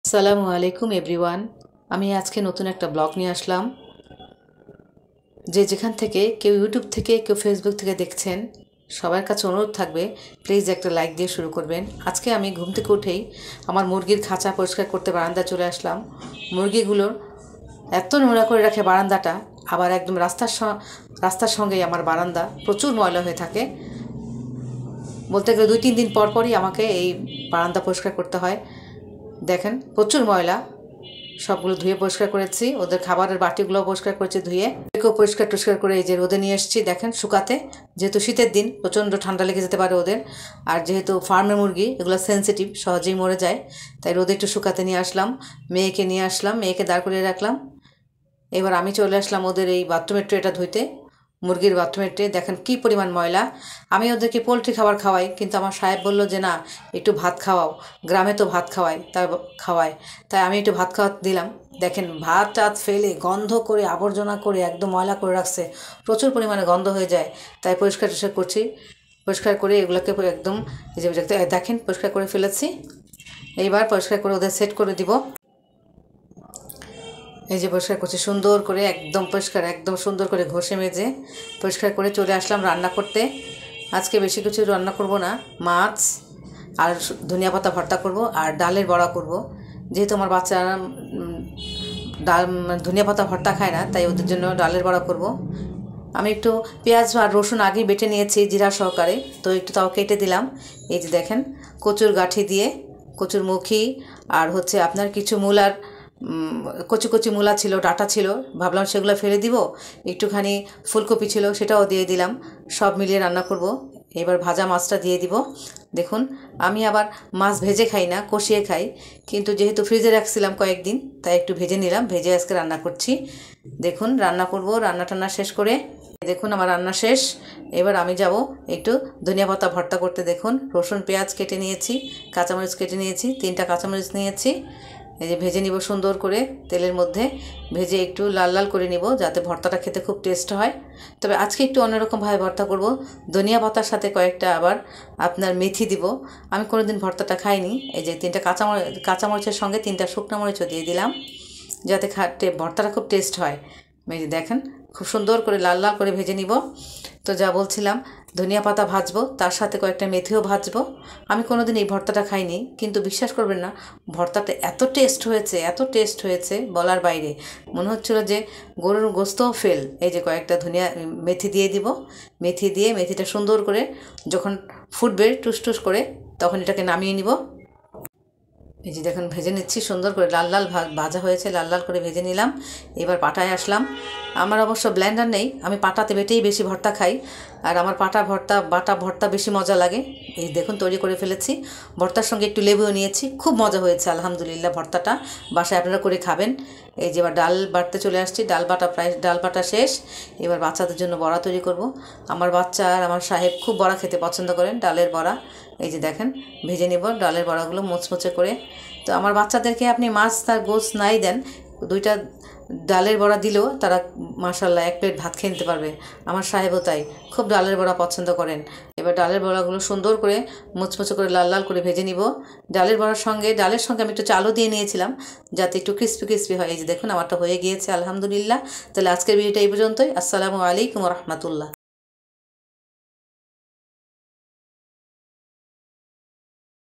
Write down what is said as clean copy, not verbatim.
আসসালামু আলাইকুম এভরিওয়ান। আমি আজকে নতুন একটা ব্লগ নিয়ে আসলাম। যেখান থেকে কেউ ইউটিউব থেকে কেউ ফেসবুক থেকে দেখছেন, সবার কাছে অনুরোধ থাকবে প্লিজ একটা লাইক দিয়ে শুরু করবেন। আজকে আমি ঘুম থেকে উঠেই আমার মুরগির খাঁচা পরিষ্কার করতে বারান্দা চলে আসলাম। মুরগিগুলোর এত নোংরা করে রাখে বারান্দাটা, আবার একদম রাস্তার সঙ্গেই আমার বারান্দা প্রচুর ময়লা হয়ে থাকে। বলতে গেলে 2-3 দিন পর পরই আমাকে এই বারান্দা পরিষ্কার করতে হয়। দেখেন প্রচুর ময়লা, সবগুলো ধুয়ে পরিষ্কার করেছি। ওদের খাবারের বাটিগুলো পরিষ্কার করেছি ধুয়ে, এগুলো পরিষ্কার করে এই যে রোদে নিয়ে এসেছি দেখেন শুকাতে। যেহেতু শীতের দিন প্রচণ্ড ঠান্ডা লেগে যেতে পারে ওদের, আর যেহেতু ফার্মের মুরগি এগুলো সেন্সিটিভ, সহজেই মরে যায়, তাই রোদে একটু শুকাতে নিয়ে আসলাম। মেয়েকে দাঁড় করিয়ে রাখলাম। এবার আমি চলে আসলাম ওদের এই বাথরুমের ট্রেটা ধুইতে। মুরগির বাথরুমের ট্রে দেখেন কী পরিমাণ ময়লা। আমি ওদেরকে পোলট্রি খাবার খাওয়াই, কিন্তু আমার সাহেব বলল যে না, একটু ভাত খাওয়াও, গ্রামে তো ভাত খাওয়ায়, তাই আমি একটু ভাত খাওয়াতে দিলাম। দেখেন ভাত টাত ফেলে গন্ধ করে আবর্জনা করে একদম ময়লা করে রাখছে, প্রচুর পরিমাণে গন্ধ হয়ে যায়। তাই পরিষ্কার করছি, পরিষ্কার করে এগুলোকে একদম এই যে দেখেন পরিষ্কার করে ফেলেছি। এইবার পরিষ্কার করে ওদের সেট করে দিব। এই যে পরিষ্কার করছি সুন্দর করে, একদম পরিষ্কার, একদম সুন্দর করে ঘষে মেজে পরিষ্কার করে চলে আসলাম রান্না করতে। আজকে বেশি কিছু রান্না করব না, মাছ আর ধনিয়া পাতা ভর্তা করব আর ডালের বড়া করব। যেহেতু আমার বাচ্চারা ডাল ধনিয়া পাতা ভর্তা খায় না, তাই ওদের জন্য ডালের বড়া করব। আমি একটু পেঁয়াজ আর রসুন আগেই বেটে নিয়েছি জিরা সহকারে, তো একটু তাও কেটে দিলাম। এই যে দেখেন কচুর গাঁঠি দিয়ে, কচুর মুখি আর হচ্ছে আপনার কিছু মূলার কচি কচি মূলা ছিল, ডাঁটা ছিল, ভাবলাম সেগুলো ফেলে দিব। একটুখানি ফুলকপি ছিল, সেটাও দিয়ে দিলাম। সব মিলিয়ে রান্না করব। এবার ভাজা মাছটা দিয়ে দিব। দেখুন আমি আবার মাছ ভেজে খাই না, কষিয়ে খাই, কিন্তু যেহেতু ফ্রিজে রাখছিলাম কয়েকদিন, তাই একটু ভেজে নিলাম, ভেজে আজকে রান্না করছি। দেখুন রান্না করব, রান্না টান্না শেষ করে দেখুন আমার রান্না শেষ। এবার আমি যাব একটু ধনিয়া পাতা ভর্তা করতে। দেখুন রসুন পেঁয়াজ কেটে নিয়েছি, কাঁচামরিচ কেটে নিয়েছি, 3টা কাঁচামরিচ নিয়েছি। এই যে ভেজে নিব সুন্দর করে তেলের মধ্যে, ভেজে একটু লাল লাল করে নিব যাতে ভর্তাটা খেতে খুব টেস্ট হয়। তবে আজকে একটু অন্যরকমভাবে ভর্তা করব, ধনিয়া পাতার সাথে কয়েকটা আবার আপনার মেথি দিব। আমি কোনোদিন ভর্তাটা খাইনি। এই যে 3টা কাঁচামরিচের সঙ্গে 3টা শুকনো মরিচও দিয়ে দিলাম, যাতে ভর্তাটা খুব টেস্ট হয়। এই যে দেখেন খুব সুন্দর করে লাল লাল করে ভেজে নিব। তো যা বলছিলাম, ধনিয়া পাতা ভাজবো, তার সাথে কয়েকটা মেথিও ভাজবো। আমি কোনোদিন এই ভর্তাটা খাইনি, কিন্তু বিশ্বাস করবেন না, ভর্তাটা এত টেস্ট হয়েছে বলার বাইরে। মনে হচ্ছিল যে গরুর গোস্তও ফেল। এই যে কয়েকটা মেথি দিয়ে দিব, মেথিটা সুন্দর করে যখন ফুটবে টুস করে, তখন এটাকে নামিয়ে নিব। এই যে দেখুন ভেজে নিচ্ছি সুন্দর করে, লাল লাল ভাজা হয়েছে, লাল লাল করে ভেজে নিলাম। এবার পাটায় আসলাম। আমার অবশ্য ব্লেন্ডার নেই, আমি পাটাতে বেটেই বেশি ভর্তা খাই, আর আমার বাটা ভর্তা বেশি মজা লাগে। এই দেখুন তৈরি করে ফেলেছি, ভর্তার সঙ্গে একটু লেবুও নিয়েছি, খুব মজা হয়েছে আলহামদুলিল্লাহ। ভর্তাটা বাসায় আপনারা করে খাবেন। এই যে এবার ডাল বাটতে চলে আসছি, ডাল বাটা শেষ। এবার বাচ্চাদের জন্য বড়া তৈরি করব। আমার বাচ্চা আর আমার সাহেব খুব বড়া খেতে পছন্দ করেন, ডালের বড়া। এই যে দেখেন ভেজে নেব ডালের বড়াগুলো মুচমুচে করে। তো আমার বাচ্চাদেরকে আপনি মাছ তার গোশ নাই দেন, 2টা ডালের বড়া দিলেও তারা মাশাআল্লাহ 1 প্লেট ভাত খেয়ে নিতে পারবে। আমার সাহেবও তাই, খুব ডালের বড়া পছন্দ করেন। এবার ডালের বড়াগুলো সুন্দর করে মুচমুচে করে লাল লাল করে ভেজে নিব। ডালের সঙ্গে আমি একটু চালও দিয়ে নিয়েছিলাম, যাতে একটু ক্রিস্পি হয়। এই যে দেখুন আমারটা হয়ে গিয়েছে আলহামদুলিল্লাহ। তাহলে আজকের ভিডিওটা এই পর্যন্তই। আসসালামু আলাইকুম রহমতুল্লাহ।